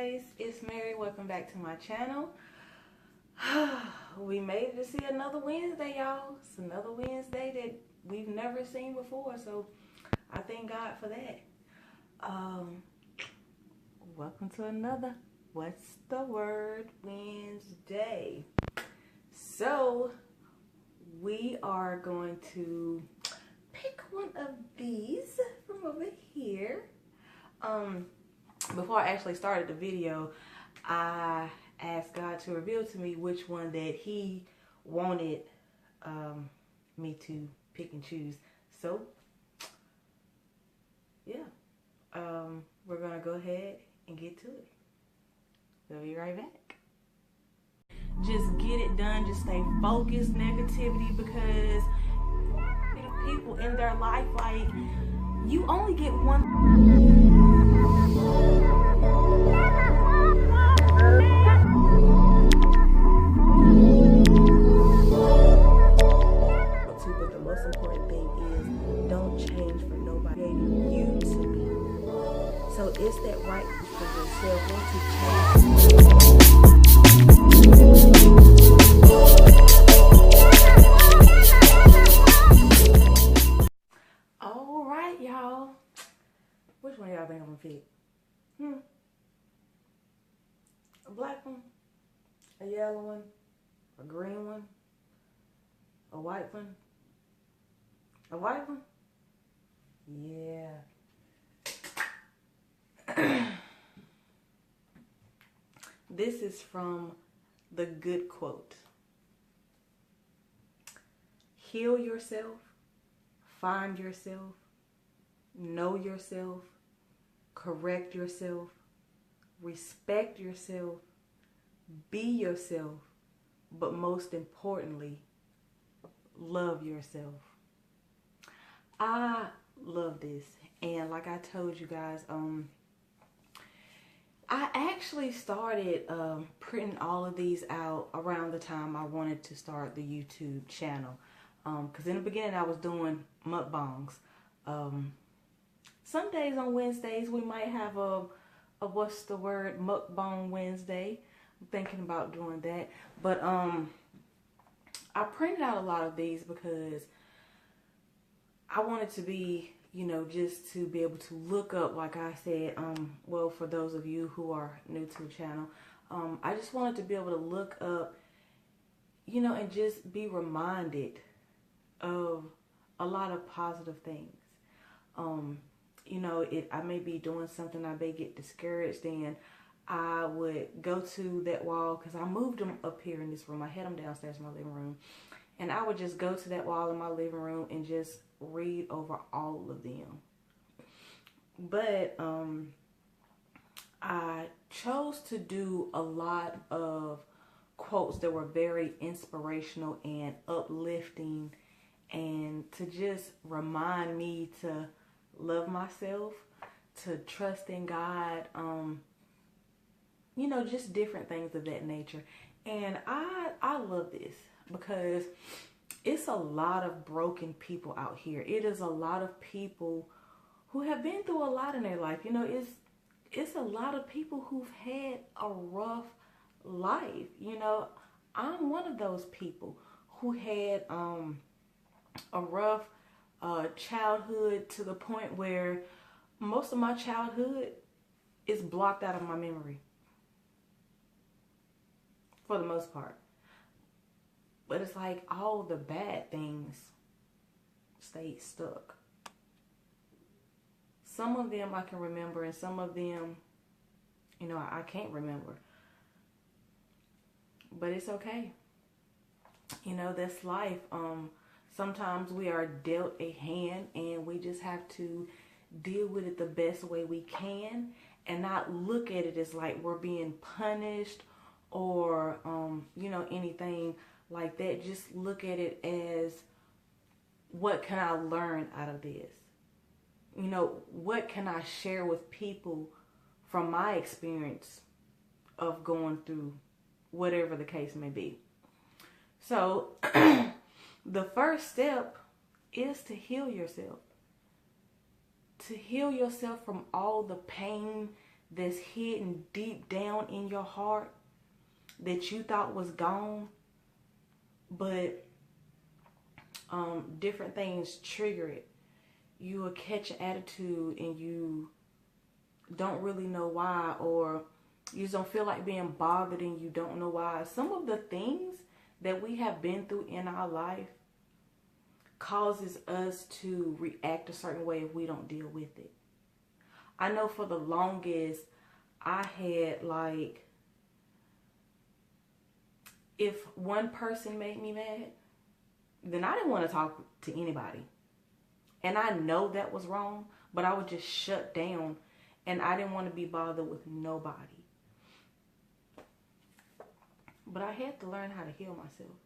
guys, it's Mary. Welcome back to my channel. We made it to see another Wednesday, y'all. It's another Wednesday that we've never seen before, so I thank God for that. Welcome to another What's the Word Wednesday. So we are going to pick one of these from over here. Before I actually started the video, I asked God to reveal to me which one that He wanted me to pick and choose. So, yeah, we're gonna go ahead and get to it. We'll be right back. Just get it done. Just stay focused. Negativity, because people in their life, like, you only get one. But the most important thing is, don't change for nobody. Creating you to be. So it's that right for yourself. Want to change. All right, y'all. Which one y'all think I'm gonna pick? A black one, a yellow one, a green one, a white one, a white one? Yeah. This is from The Good Quote. Heal yourself, find yourself, know yourself, correct yourself, respect yourself, be yourself, but most importantly, love yourself. I love this, and like I told you guys, I actually started printing all of these out around the time I wanted to start the YouTube channel, because in the beginning I was doing mukbangs. Some days on Wednesdays we might have a What's the Word Mukbang Wednesday. I'm thinking about doing that, but I printed out a lot of these because I wanted to be, you know, just to be able to look up, like I said, well, for those of you who are new to the channel, I just wanted to be able to look up, you know, and just be reminded of a lot of positive things. You know, I may be doing something, I may get discouraged, and I would go to that wall, because I moved them up here in this room. I had them downstairs in my living room, and I would just go to that wall in my living room and just read over all of them. But I chose to do a lot of quotes that were very inspirational and uplifting, and to just remind me to love myself, to trust in God, you know, just different things of that nature. And I love this because it's a lot of broken people out here. It is a lot of people who have been through a lot in their life. You know, it's a lot of people who've had a rough life. You know, I'm one of those people who had a rough childhood, to the point where most of my childhood is blocked out of my memory, for the most part. But it's like all the bad things stayed stuck. Some of them I can remember, and some of them, you know, I can't remember. But it's okay. You know, that's life. Sometimes we are dealt a hand, and we just have to deal with it the best way we can, and not look at it as like we're being punished or, you know, anything like that. Just look at it as, what can I learn out of this? You know, what can I share with people from my experience of going through whatever the case may be? So the first step is to heal yourself. To heal yourself from all the pain that's hidden deep down in your heart that you thought was gone, but different things trigger it. You will catch an attitude and you don't really know why, or you just don't feel like being bothered and you don't know why. Some of the things that we have been through in our life causes us to react a certain way if we don't deal with it. I know for the longest, I had like, if one person made me mad, then I didn't want to talk to anybody. And I know that was wrong, but I would just shut down and I didn't want to be bothered with nobody. But I had to learn how to heal myself.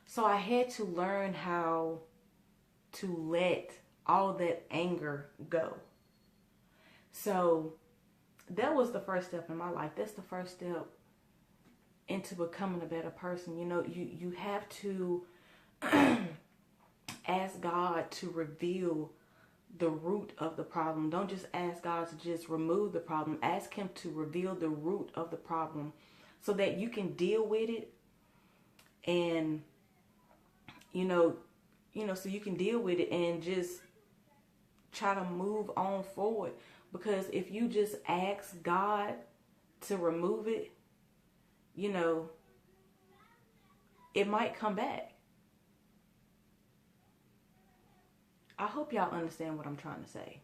So I had to learn how to let all that anger go. So that was the first step in my life. That's the first step into becoming a better person. You know, you have to ask God to reveal the root of the problem. Don't just ask God to just remove the problem. Ask him to reveal the root of the problem so that you can deal with it, and so you can deal with it and just try to move on forward. Because if you just ask God to remove it, it might come back. I hope y'all understand what I'm trying to say.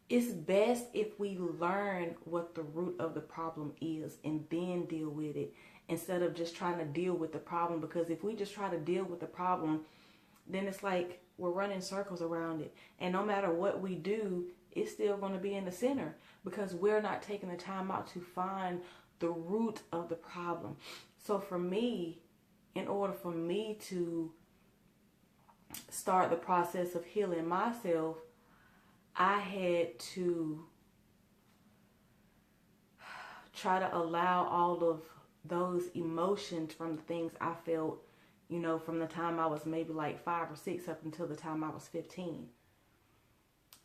It's best if we learn what the root of the problem is and then deal with it, instead of just trying to deal with the problem. Because if we just try to deal with the problem, then it's like we're running circles around it. And no matter what we do, it's still going to be in the center because we're not taking the time out to find the root of the problem. So for me, in order for me to start the process of healing myself, I had to try to allow all of those emotions from the things I felt, from the time I was maybe like 5 or 6 up until the time I was 15.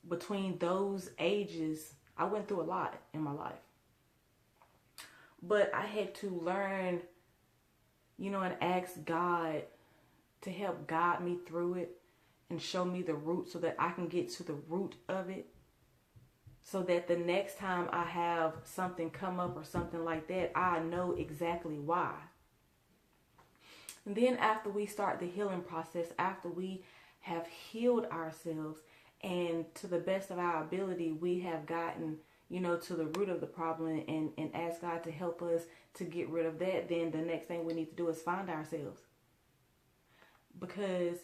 Between those ages, I went through a lot in my life. But I had to learn, and ask God to help guide me through it and show me the root so that I can get to the root of it. So that the next time I have something come up or something like that, I know exactly why. And then after we start the healing process, after we have healed ourselves and to the best of our ability, we have gotten, to the root of the problem and ask God to help us to get rid of that, then the next thing we need to do is find ourselves. Because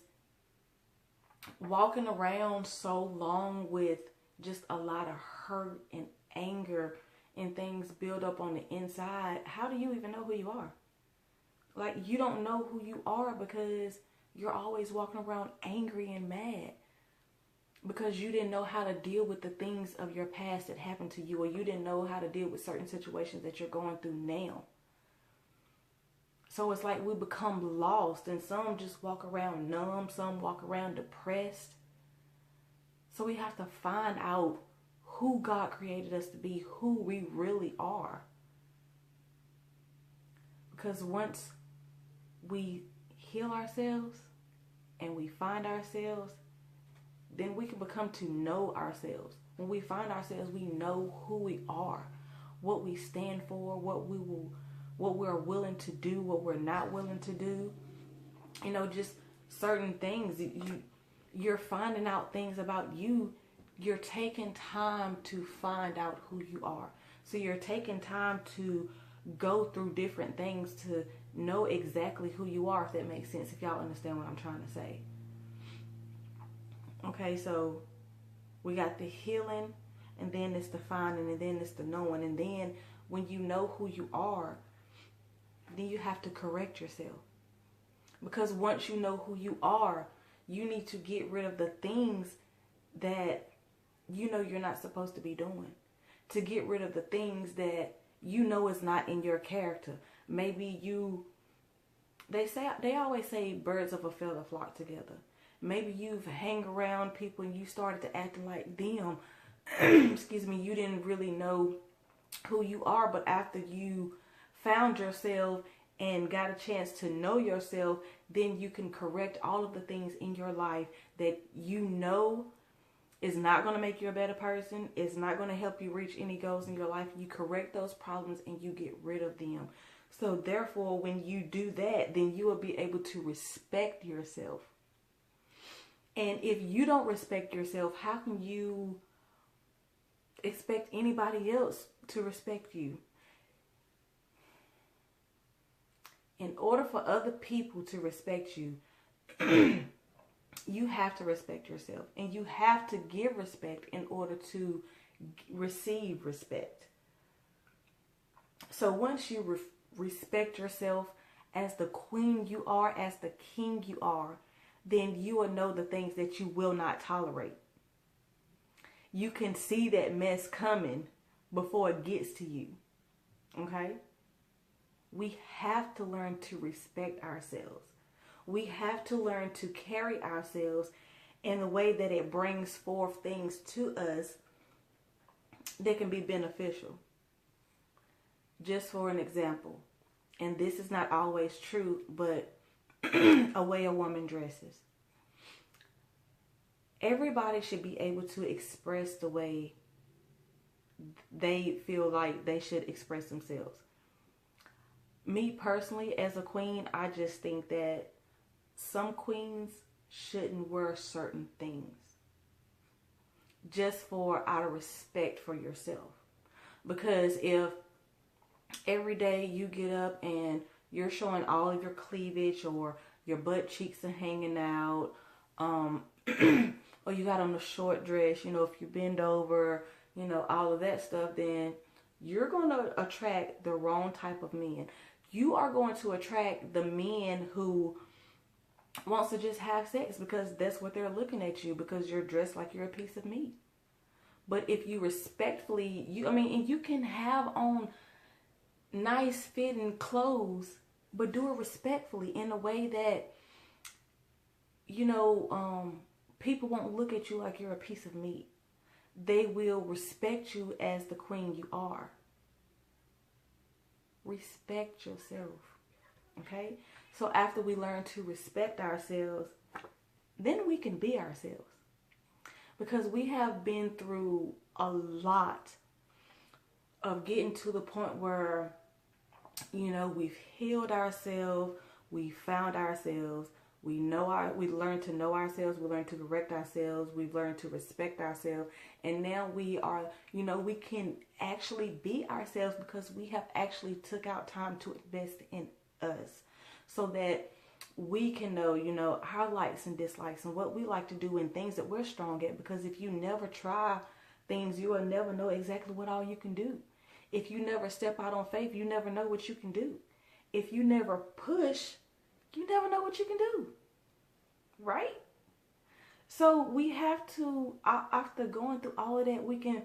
walking around so long with just a lot of hurt and anger and things build up on the inside, how do you even know who you are? Like, you don't know who you are because you're always walking around angry and mad because you didn't know how to deal with the things of your past that happened to you, or you didn't know how to deal with certain situations that you're going through now. So it's like we become lost, and some just walk around numb, some walk around depressed. So we have to find out who God created us to be, who we really are. Because once we heal ourselves and we find ourselves, then we can become to know ourselves. When we find ourselves, we know who we are, what we stand for, what we're willing to do, what we're not willing to do. Just certain things. You're finding out things about you. You're taking time to find out who you are. So you're taking time to go through different things to know exactly who you are, if that makes sense, if y'all understand what I'm trying to say. Okay, so we got the healing, and then it's the finding, and then it's the knowing. And then when you know who you are, then you have to correct yourself. Because once you know who you are, you need to get rid of the things that you're not supposed to be doing. To get rid of the things that is not in your character. Maybe they always say birds of a feather flock together. Maybe you've hang around people and you started to act like them. Excuse me, you didn't really know who you are, but after you found yourself and got a chance to know yourself, then you can correct all of the things in your life that you know is not going to make you a better person. It's not going to help you reach any goals in your life. You correct those problems and you get rid of them. So therefore, when you do that, then you will be able to respect yourself. And if you don't respect yourself, how can you expect anybody else to respect you? In order for other people to respect you, you have to respect yourself. And you have to give respect in order to receive respect. So once you respect yourself as the queen you are, as the king you are, then you will know the things that you will not tolerate. You can see that mess coming before it gets to you. Okay? We have to learn to respect ourselves. We have to learn to carry ourselves in a way that it brings forth things to us that can be beneficial. Just for an example, and this is not always true, but a way a woman dresses. Everybody should be able to express the way they feel like they should express themselves. Me personally, as a queen, I just think that some queens shouldn't wear certain things just for out of respect for yourself. Because if every day you get up and you're showing all of your cleavage, or your butt cheeks are hanging out, or you got on a short dress, if you bend over, all of that stuff, then you're going to attract the wrong type of men. You are going to attract the men who wants to just have sex because that's what they're looking at you, because you're dressed like you're a piece of meat. But if you respectfully, and you can have on nice fitting clothes, but do it respectfully in a way that, people won't look at you like you're a piece of meat. They will respect you as the queen you are. Respect yourself. Okay? So after we learn to respect ourselves, then we can be ourselves. Because we have been through a lot of getting to the point where, we've healed ourselves, we found ourselves, we learned to know ourselves, we learned to correct ourselves, we've learned to respect ourselves, and now we are, we can actually be ourselves because we have actually took out time to invest in us, so that we can know, our likes and dislikes and what we like to do and things that we're strong at. Because if you never try things, you will never know exactly what all you can do. If you never step out on faith, you never know what you can do. If you never push, you never know what you can do. Right? So we have to, after going through all of that, we can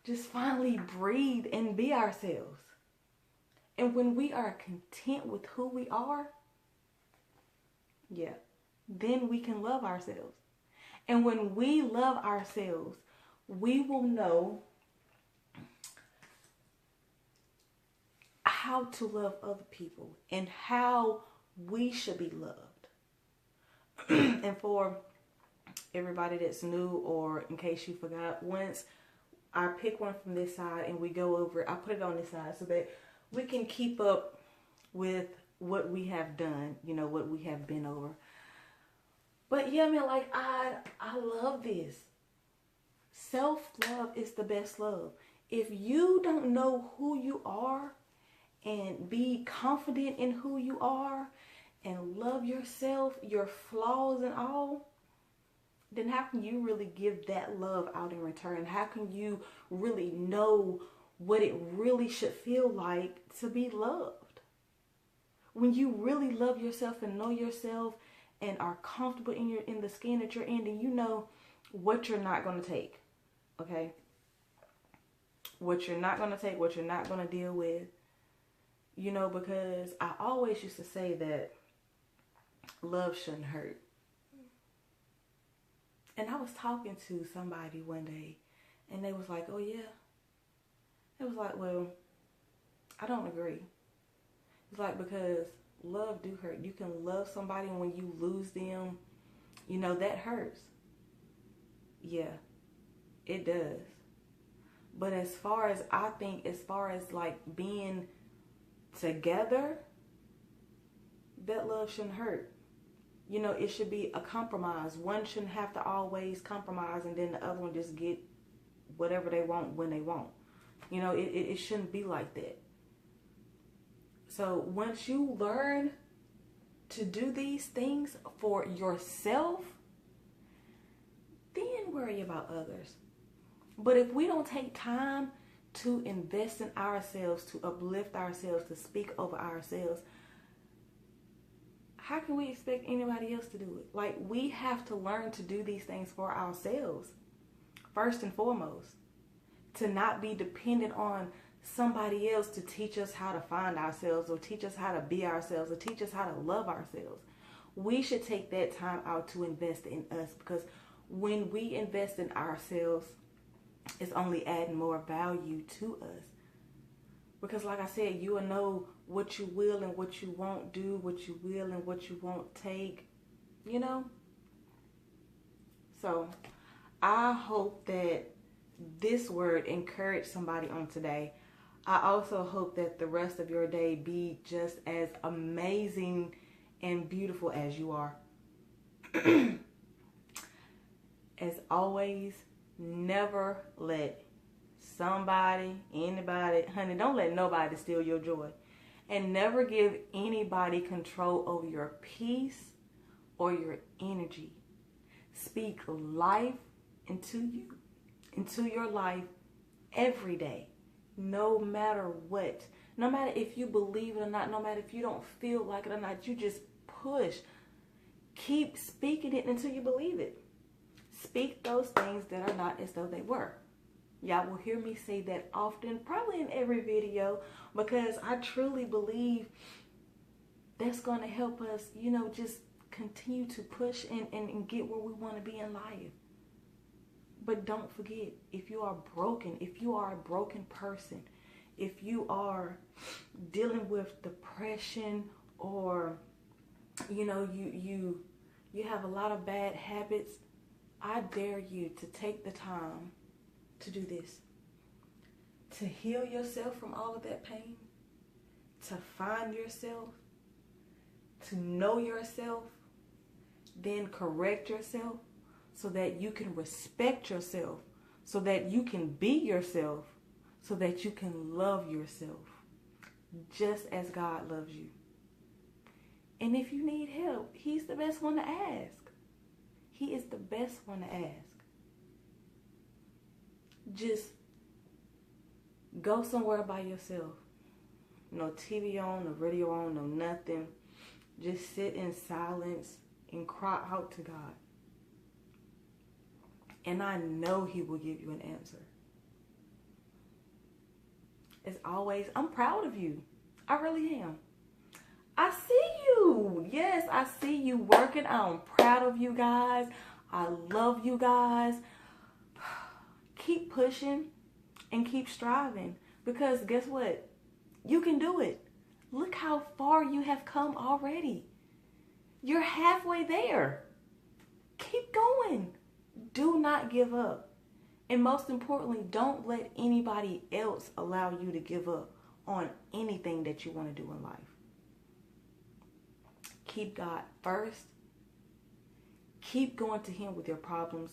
just finally breathe and be ourselves. And when we are content with who we are, then we can love ourselves. And when we love ourselves, we will know how to love other people and how we should be loved. And for everybody that's new, or in case you forgot, once I pick one from this side and we go over, I put it on this side so that we can keep up with what we have done, what we have been over. But yeah, I love this. Self-love is the best love. If you don't know who you are and be confident in who you are and love yourself, your flaws and all, then how can you really give that love out in return? How can you really know what it really should feel like to be loved? When you really love yourself and know yourself and are comfortable in the skin that you're in, then you know what you're not going to take. Okay? What you're not going to take, what you're not going to deal with. Because I always used to say that love shouldn't hurt. And I was talking to somebody one day, and they was like, oh yeah. It was like, well, I don't agree. It's like, because love do hurt. You can love somebody, and when you lose them, you know, that hurts. Yeah, it does. But as far as like being together, that love shouldn't hurt. You know, it should be a compromise. One shouldn't have to always compromise and then the other one just get whatever they want when they want. You know, it shouldn't be like that. So once you learn to do these things for yourself, then worry about others. But if we don't take time to invest in ourselves, to uplift ourselves, to speak over ourselves, how can we expect anybody else to do it? Like, we have to learn to do these things for ourselves, first and foremost. To not be dependent on somebody else to teach us how to find ourselves, or teach us how to be ourselves, or teach us how to love ourselves. We should take that time out to invest in us, because when we invest in ourselves, it's only adding more value to us. Because like I said, you will know what you will and what you won't do, what you will and what you won't take, you know? So I hope that this word encouraged somebody on today. I also hope that the rest of your day be just as amazing and beautiful as you are. As always, never let somebody, anybody, honey, don't let nobody steal your joy. And never give anybody control over your peace or your energy. Speak life into you, into your life every day, no matter what. No matter if you believe it or not, no matter if you don't feel like it or not, you just push. Keep speaking it until you believe it. Speak those things that are not as though they were. Y'all will hear me say that often, probably in every video, because I truly believe that's going to help us, you know, just continue to push and get where we want to be in life. But don't forget, if you are broken, if you are a broken person, if you are dealing with depression, or, you know, you have a lot of bad habits, I dare you to take the time to do this. To heal yourself from all of that pain. To find yourself. To know yourself. Then correct yourself so that you can respect yourself. So that you can be yourself. So that you can love yourself. Just as God loves you. And if you need help, He's the best one to ask. He is the best one to ask. Just go somewhere by yourself. No TV on, no radio on, no nothing. Just sit in silence and cry out to God. And I know He will give you an answer. As always, I'm proud of you. I really am. I see you. Yes, I see you working. I'm proud of you guys. I love you guys. Keep pushing and keep striving, because guess what? You can do it. Look how far you have come already. You're halfway there. Keep going. Do not give up. And most importantly, don't let anybody else allow you to give up on anything that you want to do in life. Keep God first. Keep going to Him with your problems.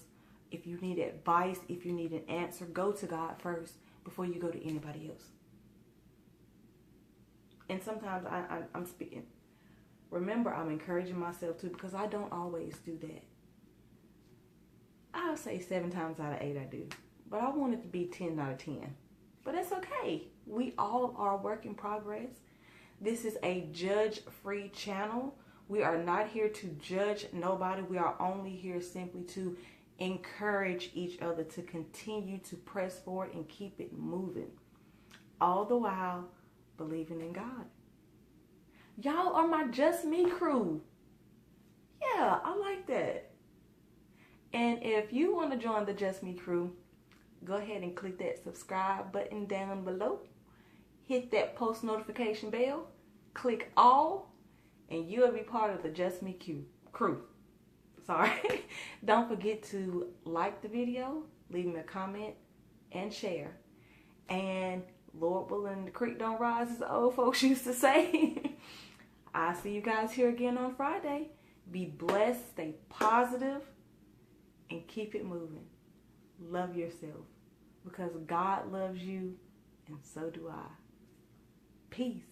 If you need advice, if you need an answer, go to God first before you go to anybody else. And sometimes I'm speaking. Remember, I'm encouraging myself too, because I don't always do that. I'll say 7 times out of 8 I do. But I want it to be 10 out of 10. But that's okay. We all are a work in progress. This is a judge-free channel. We are not here to judge nobody. We are only here simply to encourage each other to continue to press forward and keep it moving. All the while believing in God. Y'all are my Just Me crew. Yeah, I like that. And if you want to join the Just Me crew, go ahead and click that subscribe button down below. Hit that post notification bell. Click all, and you'll be part of the Just Me crew. Sorry. Don't forget to like the video, leave me a comment, and share. And Lord willing, the creek don't rise, as the old folks used to say. I'll see you guys here again on Friday. Be blessed, stay positive, and keep it moving. Love yourself, because God loves you, and so do I. Peace.